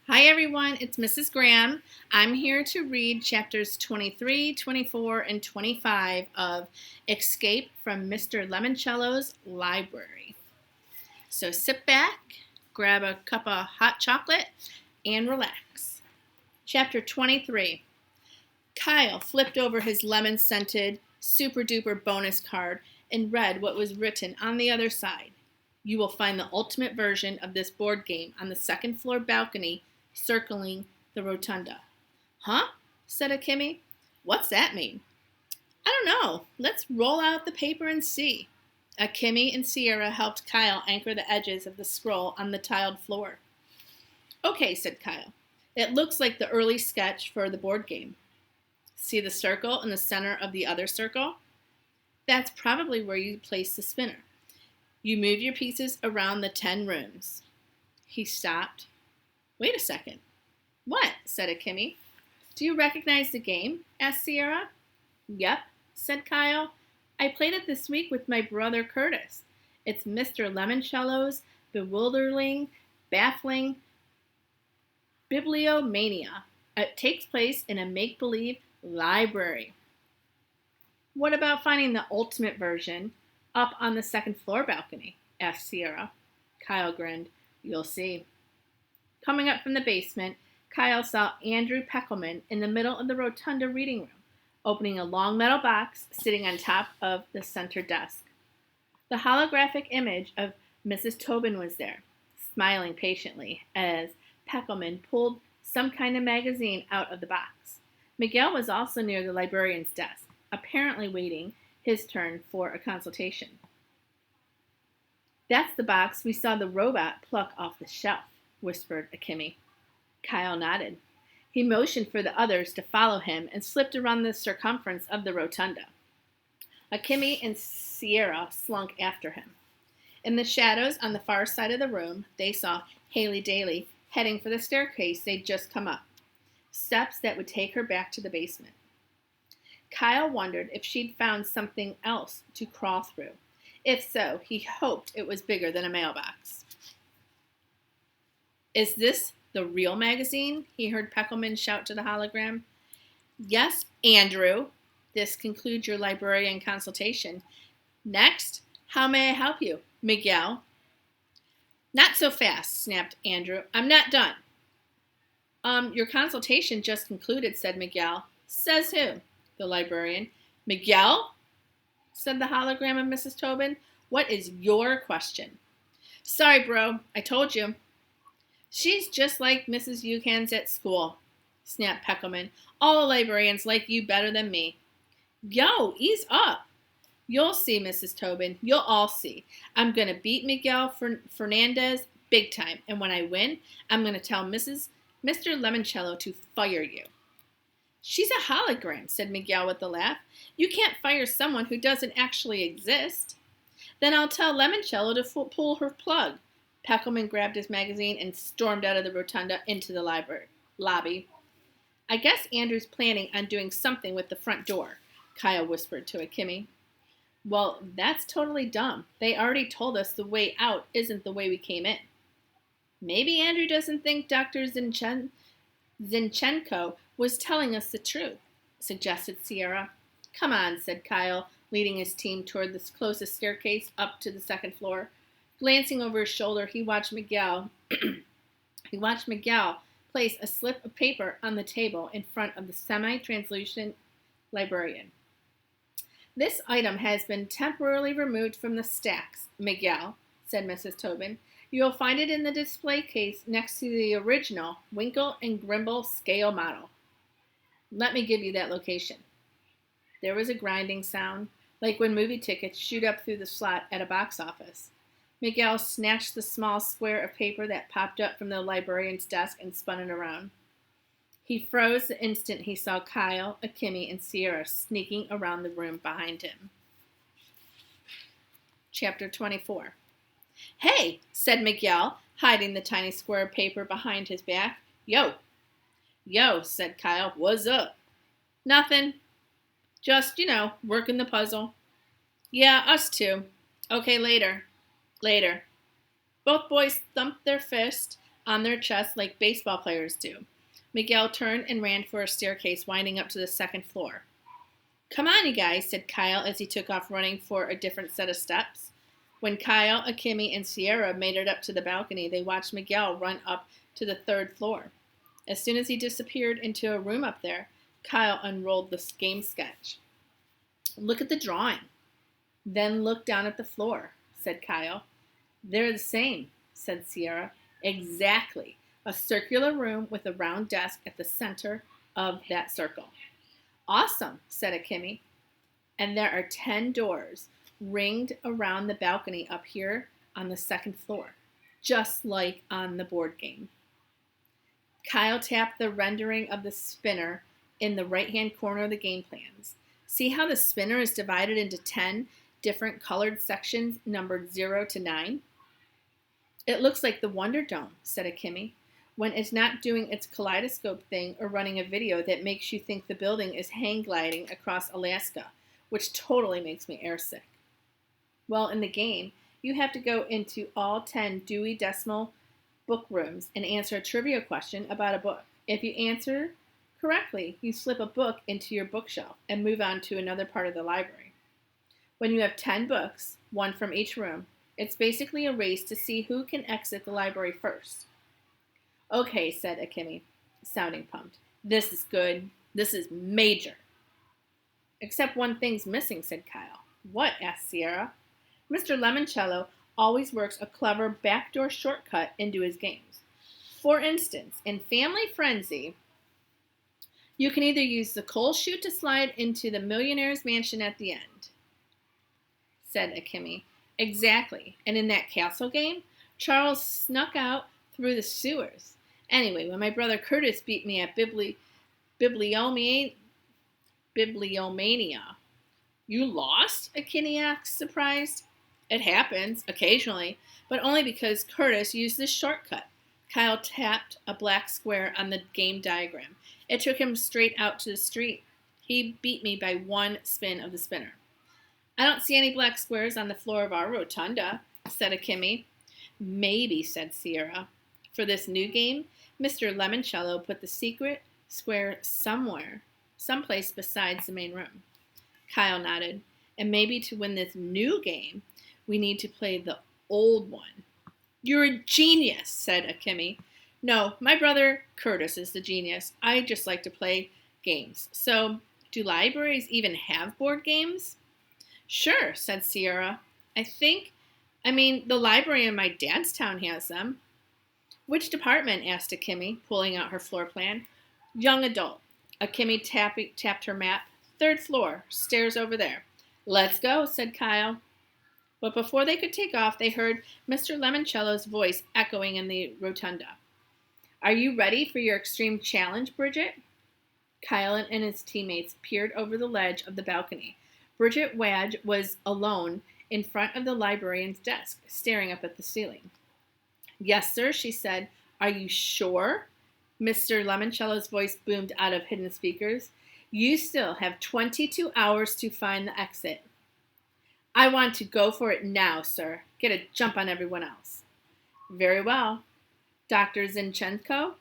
Hi everyone, it's Mrs. Graham. I'm here to read chapters 23, 24, and 25 of Escape from Mr. Lemoncello's Library. So sit back, grab a cup of hot chocolate, and relax. Chapter 23. Kyle flipped over his lemon-scented, super-duper bonus card and read what was written on the other side. You will find the ultimate version of this board game on the second floor balcony circling the rotunda. Huh? Said Akemi. What's that mean? I don't know. Let's roll out the paper and see. Akemi and Sierra helped Kyle anchor the edges of the scroll on the tiled floor. Okay, said Kyle. It looks like the early sketch for the board game. See the circle in the center of the other circle? That's probably where you place the spinner. You move your pieces around the 10 rooms. He stopped. Wait a second. What? Said Akemi. Do you recognize the game? Asked Sierra. Yep, said Kyle. I played it this week with my brother Curtis. It's Mr. Lemoncello's bewildering, baffling bibliomania. It takes place in a make-believe library. What about finding the ultimate version up on the second floor balcony? Asked Sierra. Kyle grinned. You'll see. Coming up from the basement, Kyle saw Andrew Peckelman in the middle of the rotunda reading room, opening a long metal box sitting on top of the center desk. The holographic image of Mrs. Tobin was there, smiling patiently as Peckelman pulled some kind of magazine out of the box. Miguel was also near the librarian's desk, apparently waiting his turn for a consultation. That's the box we saw the robot pluck off the shelf, whispered Akemi. Kyle nodded. He motioned for the others to follow him and slipped around the circumference of the rotunda. Akemi and Sierra slunk after him. In the shadows on the far side of the room, they saw Haley Daly heading for the staircase they'd just come up, steps that would take her back to the basement. Kyle wondered if she'd found something else to crawl through. If so, he hoped it was bigger than a mailbox. Is this the real magazine? He heard Peckelman shout to the hologram. Yes, Andrew. This concludes your librarian consultation. Next, how may I help you? Miguel. Not so fast, snapped Andrew. I'm not done. Your consultation just concluded, said Miguel. Says who? The librarian. Miguel? Said the hologram of Mrs. Tobin. What is your question? Sorry, bro. I told you. She's just like Mrs. Eucans at school, snapped Peckelman. All the librarians like you better than me. Yo, ease up. You'll see, Mrs. Tobin. You'll all see. I'm going to beat Miguel Fernandez big time, and when I win, I'm going to tell Mr. Lemoncello to fire you. She's a hologram, said Miguel with a laugh. You can't fire someone who doesn't actually exist. Then I'll tell Lemoncello to pull her plug. Peckelman grabbed his magazine and stormed out of the rotunda into the lobby. I guess Andrew's planning on doing something with the front door, Kyle whispered to Akemi. Well, that's totally dumb. They already told us the way out isn't the way we came in. Maybe Andrew doesn't think Dr. Zinchenko was telling us the truth, suggested Sierra. Come on, said Kyle, leading his team toward the closest staircase up to the second floor. Glancing over his shoulder, he watched Miguel place a slip of paper on the table in front of the semi-translucent librarian. This item has been temporarily removed from the stacks, Miguel, said Mrs. Tobin. You will find it in the display case next to the original Winkle and Grimble scale model. Let me give you that location. There was a grinding sound, like when movie tickets shoot up through the slot at a box office. Miguel snatched the small square of paper that popped up from the librarian's desk and spun it around. He froze the instant he saw Kyle, Akemi, and Sierra sneaking around the room behind him. Chapter 24. Hey, said Miguel, hiding the tiny square of paper behind his back. Yo. Yo, said Kyle. What's up? Nothing. Just, working the puzzle. Yeah, us too. Okay, later. Later. Both boys thumped their fist on their chests like baseball players do. Miguel turned and ran for a staircase winding up to the second floor. Come on, you guys, said Kyle as he took off running for a different set of steps. When Kyle, Akemi, and Sierra made it up to the balcony, they watched Miguel run up to the third floor. As soon as he disappeared into a room up there, Kyle unrolled the game sketch. Look at the drawing. Then look down at the floor, said Kyle. They're the same, said Sierra. Exactly. A circular room with a round desk at the center of that circle. Awesome, said Akemi. And there are 10 doors ringed around the balcony up here on the second floor, just like on the board game. Kyle tapped the rendering of the spinner in the right-hand corner of the game plans. See how the spinner is divided into 10 different colored sections numbered 0 to 9? It looks like the Wonder Dome, said Akemi, when it's not doing its kaleidoscope thing or running a video that makes you think the building is hang gliding across Alaska, which totally makes me airsick. Well, in the game, you have to go into all 10 Dewey Decimal book rooms and answer a trivia question about a book. If you answer correctly, you slip a book into your bookshelf and move on to another part of the library. When you have 10 books, one from each room, it's basically a race to see who can exit the library first. Okay, said Akemi, sounding pumped. This is good. This is major. Except one thing's missing, said Kyle. What? Asked Sierra. Mr. Lemoncello always works a clever backdoor shortcut into his games. For instance, in Family Frenzy, you can either use the coal chute to slide into the millionaire's mansion at the end, said Akemi. Exactly. And in that castle game, Charles snuck out through the sewers. Anyway, when my brother Curtis beat me at Bibliomania. You lost? Akemi asked, surprised. It happens, occasionally, but only because Curtis used this shortcut. Kyle tapped a black square on the game diagram. It took him straight out to the street. He beat me by one spin of the spinner. I don't see any black squares on the floor of our rotunda, said Akemi. Maybe, said Sierra. For this new game, Mr. Lemoncello put the secret square someplace besides the main room. Kyle nodded. And maybe to win this new game, we need to play the old one. You're a genius, said Akemi. No, my brother Curtis is the genius. I just like to play games. So, do libraries even have board games? Sure, said Sierra. The library in my dad's town has them. Which department? Asked Akemi, pulling out her floor plan. Young adult. Akemi tapped her map. Third floor, stairs over there. Let's go, said Kyle. But before they could take off, they heard Mr. Lemoncello's voice echoing in the rotunda. Are you ready for your extreme challenge, Bridget? Kyle and his teammates peered over the ledge of the balcony. Bridget Wadge was alone in front of the librarian's desk, staring up at the ceiling. Yes, sir, she said. Are you sure? Mr. Lemoncello's voice boomed out of hidden speakers. You still have 22 hours to find the exit. I want to go for it now, sir. Get a jump on everyone else. Very well. Dr. Zinchenko,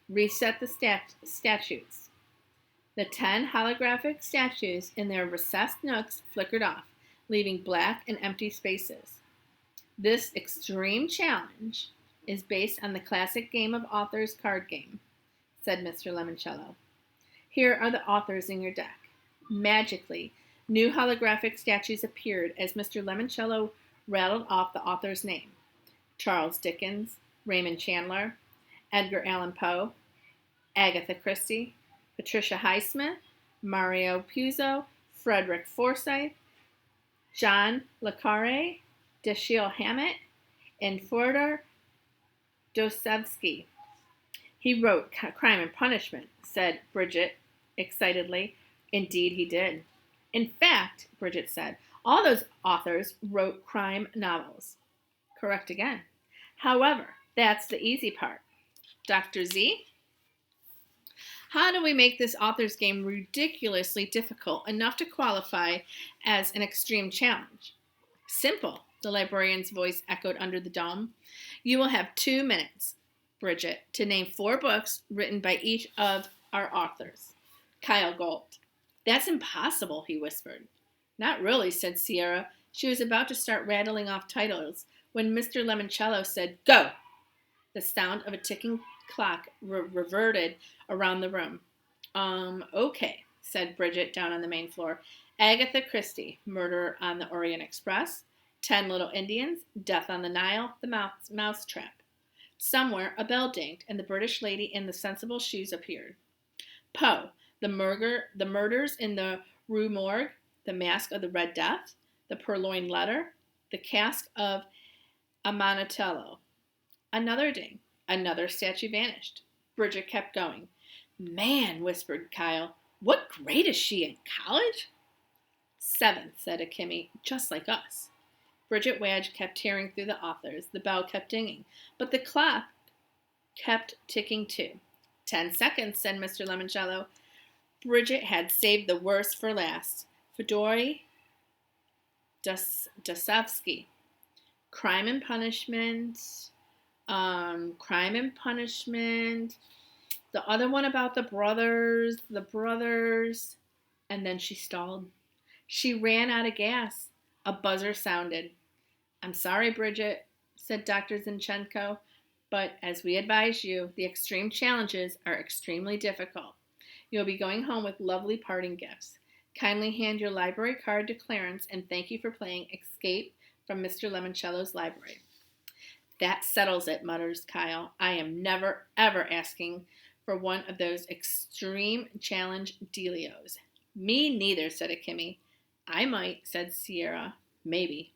reset the statues. The 10 holographic statues in their recessed nooks flickered off, leaving black and empty spaces. This extreme challenge is based on the classic Game of Authors card game, said Mr. Lemoncello. Here are the authors in your deck. Magically, new holographic statues appeared as Mr. Lemoncello rattled off the author's name. Charles Dickens, Raymond Chandler, Edgar Allan Poe, Agatha Christie, Patricia Highsmith, Mario Puzo, Frederick Forsyth, John le Carré, Dashiell Hammett, and Fyodor Dostoevsky. He wrote Crime and Punishment, said Bridget excitedly. Indeed he did. In fact, Bridget said, all those authors wrote crime novels. Correct again. However, that's the easy part. Dr. Z? How do we make this author's game ridiculously difficult enough to qualify as an extreme challenge? Simple, the librarian's voice echoed under the dome. You will have 2 minutes. Bridget, to name 4 books written by each of our authors. Kyle gulped. That's impossible, he whispered. Not really, said Sierra. She was about to start rattling off titles when Mr. Lemoncello said, Go! The sound of a ticking clock reverberated around the room. Okay, said Bridget down on the main floor. Agatha Christie, Murder on the Orient Express, 10 Little Indians, Death on the Nile, The Mousetrap. Somewhere a bell dinged, and the British lady in the sensible shoes appeared. Poe, the murders in the Rue Morgue, The Mask of the Red Death, The Purloined Letter, The Cask of Amontillado. Another ding. Another statue vanished. Bridget kept going. Man, whispered Kyle, what grade is she in? College? 7th, said Akemi, just like us. Bridget Wadge kept tearing through the authors. The bell kept dinging, but the clock kept ticking too. 10 seconds, said Mr. Lemoncello. Bridget had saved the worst for last. Fyodor Dostoevsky. Crime and Punishment. Crime and Punishment. The other one about the brothers. And then she stalled. She ran out of gas. A buzzer sounded. I'm sorry, Bridget, said Dr. Zinchenko, but as we advise you, the extreme challenges are extremely difficult. You'll be going home with lovely parting gifts. Kindly hand your library card to Clarence and thank you for playing Escape from Mr. Lemoncello's library. That settles it, mutters Kyle. I am never, ever asking for one of those extreme challenge dealios. Me neither, said Akemi. I might, said Sierra. Maybe.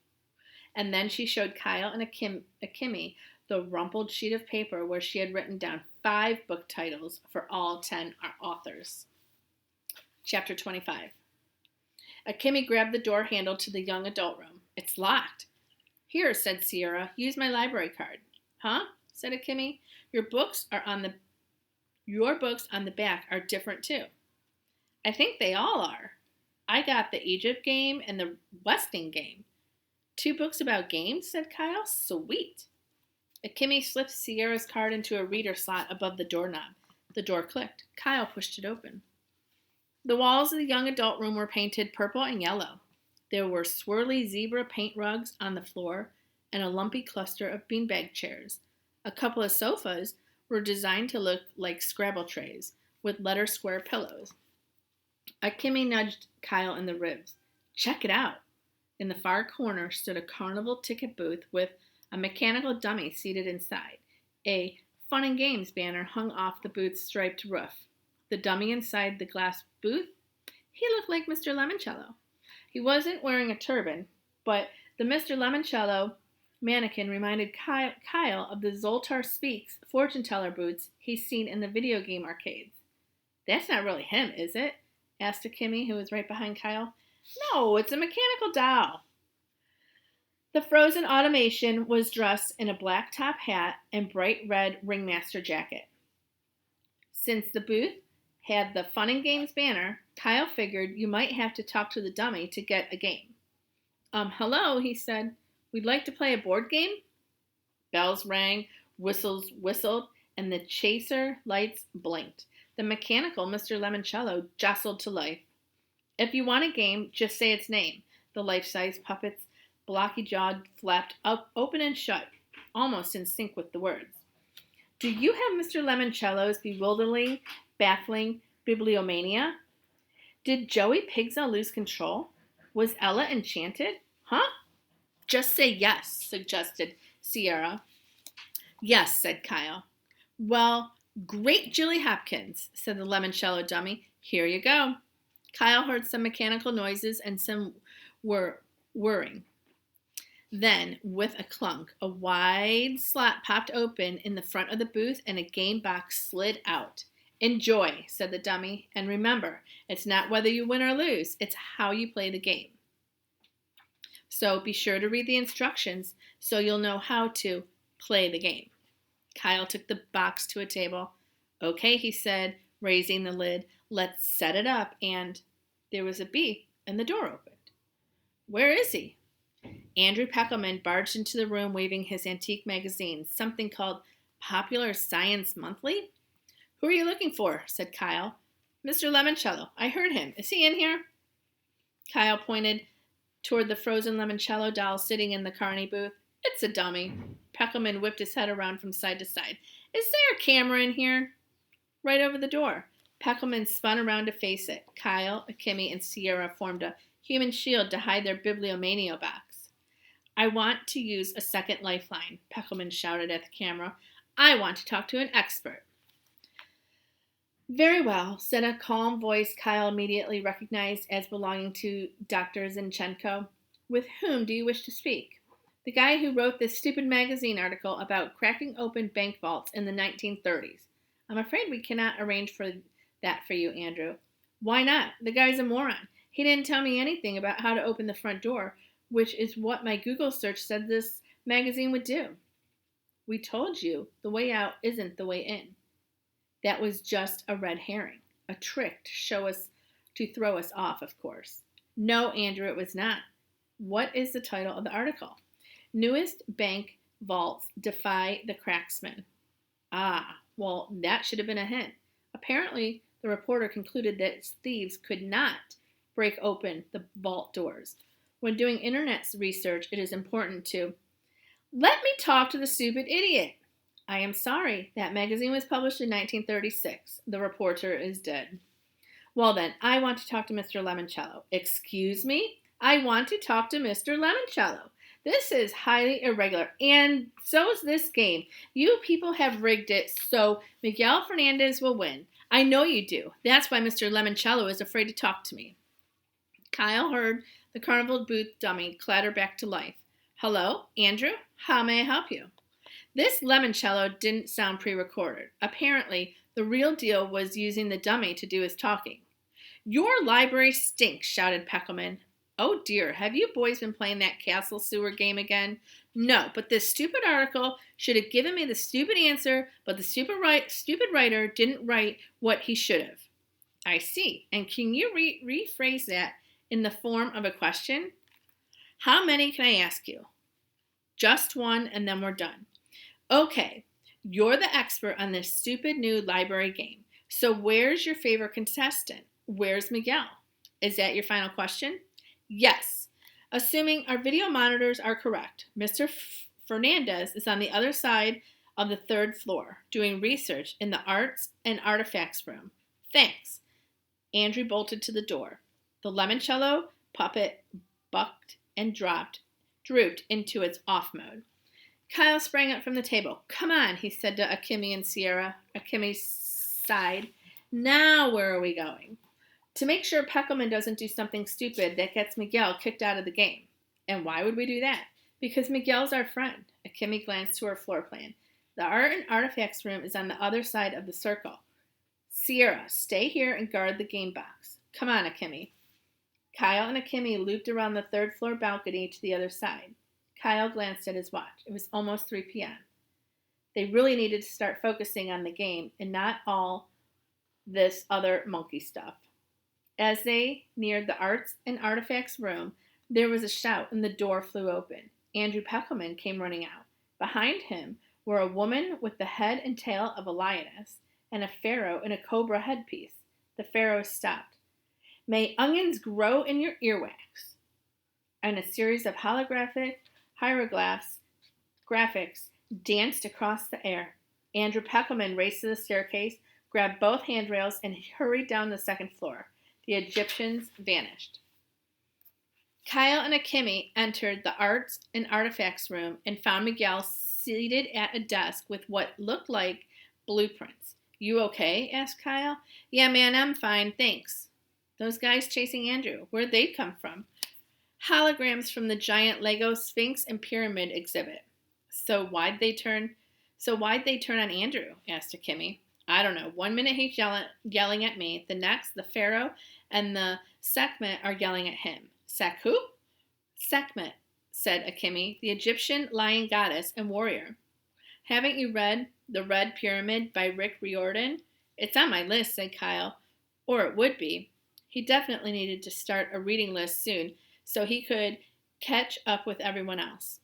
And then she showed Kyle and Akemi the rumpled sheet of paper where she had written down 5 book titles for all 10 authors. Chapter 25. Akemi grabbed the door handle to the young adult room. It's locked. Here, said Sierra, use my library card. Huh? Said Akemi. Your books on the back are different too. I think they all are. I got the Egypt game and the Westing game. 2 books about games, said Kyle. Sweet. Akemi slipped Sierra's card into a reader slot above the doorknob. The door clicked. Kyle pushed it open. The walls of the young adult room were painted purple and yellow. There were swirly zebra paint rugs on the floor and a lumpy cluster of beanbag chairs. A couple of sofas were designed to look like Scrabble trays with letter square pillows. Akemi nudged Kyle in the ribs. Check it out. In the far corner stood a carnival ticket booth with a mechanical dummy seated inside. A Fun and Games banner hung off the booth's striped roof. The dummy inside the glass booth? He looked like Mr. Lemoncello. He wasn't wearing a turban, but the Mr. Lemoncello mannequin reminded Kyle of the Zoltar Speaks fortune teller boots he's seen in the video game arcades. That's not really him, is it? Asked Akemi, who was right behind Kyle. No, it's a mechanical doll. The frozen automation was dressed in a black top hat and bright red ringmaster jacket. Since the booth had the Fun and Games banner, Kyle figured you might have to talk to the dummy to get a game. Hello, he said. We'd like to play a board game? Bells rang, whistles whistled, and the chaser lights blinked. The mechanical Mr. Lemoncello jostled to life. If you want a game, just say its name. The life-size puppet's blocky jaw flapped up, open and shut, almost in sync with the words. Do you have Mr. Lemoncello's bewildering, baffling bibliomania? Did Joey Pigsaw lose control? Was Ella enchanted? Huh? Just say yes, suggested Sierra. Yes, said Kyle. Well, great Julie Hopkins, said the Lemoncello dummy. Here you go. Kyle heard some mechanical noises and some whirring. Then, with a clunk, a wide slot popped open in the front of the booth and a game box slid out. Enjoy, said the dummy, and remember, it's not whether you win or lose, it's how you play the game. So be sure to read the instructions so you'll know how to play the game. Kyle took the box to a table. Okay, he said, raising the lid, let's set it up, and there was a beep and the door opened. Where is he? Andrew Peckelman barged into the room waving his antique magazine, something called Popular Science Monthly? Who are you looking for? Said Kyle. Mr. Lemoncello. I heard him. Is he in here? Kyle pointed toward the frozen Lemoncello doll sitting in the Carney booth. It's a dummy. Peckelman whipped his head around from side to side. Is there a camera in here? Right over the door. Peckelman spun around to face it. Kyle, Akemi, and Sierra formed a human shield to hide their bibliomania box. I want to use a second lifeline, Peckelman shouted at the camera. I want to talk to an expert. Very well, said a calm voice Kyle immediately recognized as belonging to Dr. Zinchenko. With whom do you wish to speak? The guy who wrote this stupid magazine article about cracking open bank vaults in the 1930s. I'm afraid we cannot arrange for that for you, Andrew. Why not? The guy's a moron. He didn't tell me anything about how to open the front door, which is what my Google search said this magazine would do. We told you the way out isn't the way in. That was just a red herring, a trick to throw us off, of course. No, Andrew, it was not. What is the title of the article? Newest bank vaults defy the cracksman. Ah, well, that should have been a hint. Apparently, the reporter concluded that thieves could not break open the vault doors. When doing internet research, it is important to let me talk to the stupid idiot. I am sorry. That magazine was published in 1936. The reporter is dead. Well then, I want to talk to Mr. Lemoncello. Excuse me? I want to talk to Mr. Lemoncello. This is highly irregular, and so is this game. You people have rigged it so Miguel Fernandez will win. I know you do. That's why Mr. Lemoncello is afraid to talk to me. Kyle heard the carnival booth dummy clatter back to life. Hello, Andrew? How may I help you? This Lemoncello didn't sound pre-recorded. Apparently, the real deal was using the dummy to do his talking. Your library stinks, shouted Peckelman. Oh dear, have you boys been playing that castle sewer game again? No, but this stupid article should have given me the stupid answer, but the stupid writer didn't write what he should have. I see. And can you rephrase that in the form of a question? How many can I ask you? Just one, and then we're done. Okay, you're the expert on this stupid new library game. So where's your favorite contestant? Where's Miguel? Is that your final question? Yes. Assuming our video monitors are correct, Mr. Fernandez is on the other side of the third floor doing research in the arts and artifacts room. Thanks. Andrew bolted to the door. The Lemoncello puppet bucked and drooped into its off mode. Kyle sprang up from the table. Come on, he said to Akemi and Sierra. Akemi sighed. Now where are we going? To make sure Peckelman doesn't do something stupid that gets Miguel kicked out of the game. And why would we do that? Because Miguel's our friend. Akemi glanced to her floor plan. The art and artifacts room is on the other side of the circle. Sierra, stay here and guard the game box. Come on, Akemi. Kyle and Akemi looped around the third floor balcony to the other side. Kyle glanced at his watch. It was almost 3 p.m. They really needed to start focusing on the game and not all this other monkey stuff. As they neared the arts and artifacts room, there was a shout and the door flew open. Andrew Peckelman came running out. Behind him were a woman with the head and tail of a lioness and a pharaoh in a cobra headpiece. The pharaoh stopped. May onions grow in your earwax. And a series of hieroglyphs graphics danced across the air. Andrew Peckelman raced to the staircase, grabbed both handrails, and hurried down the second floor. The Egyptians vanished. Kyle and Akemi entered the arts and artifacts room and found Miguel seated at a desk with what looked like blueprints. You okay? Asked Kyle. Yeah, man, I'm fine, thanks. Those guys chasing Andrew, where'd they come from? Holograms from the giant Lego Sphinx and Pyramid exhibit. So why'd they turn on Andrew? Asked Akemi. I don't know. 1 minute he's yelling at me. The next, the pharaoh and the Sekhmet are yelling at him. Who? Sekhmet, said Akemi, the Egyptian lion goddess and warrior. Haven't you read The Red Pyramid by Rick Riordan? It's on my list, said Kyle. Or it would be. He definitely needed to start a reading list soon so he could catch up with everyone else.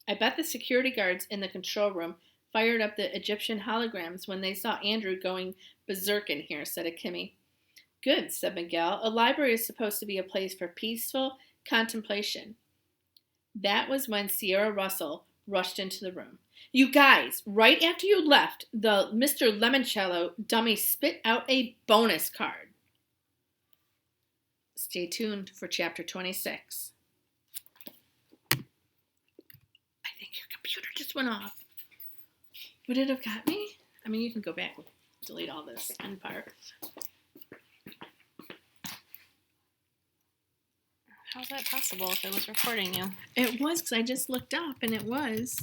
I bet the security guards in the control room fired up the Egyptian holograms when they saw Andrew going berserk in here, said Akemi. Good, said Miguel. A library is supposed to be a place for peaceful contemplation. That was when Sierra Russell rushed into the room. You guys, right after you left, the Mr. Lemoncello dummy spit out a bonus card. Stay tuned for chapter 26. I think your computer just went off. Would it have got me? I mean, you can go back and delete all this end part. How's that possible if it was recording you? It was, because I just looked up and it was.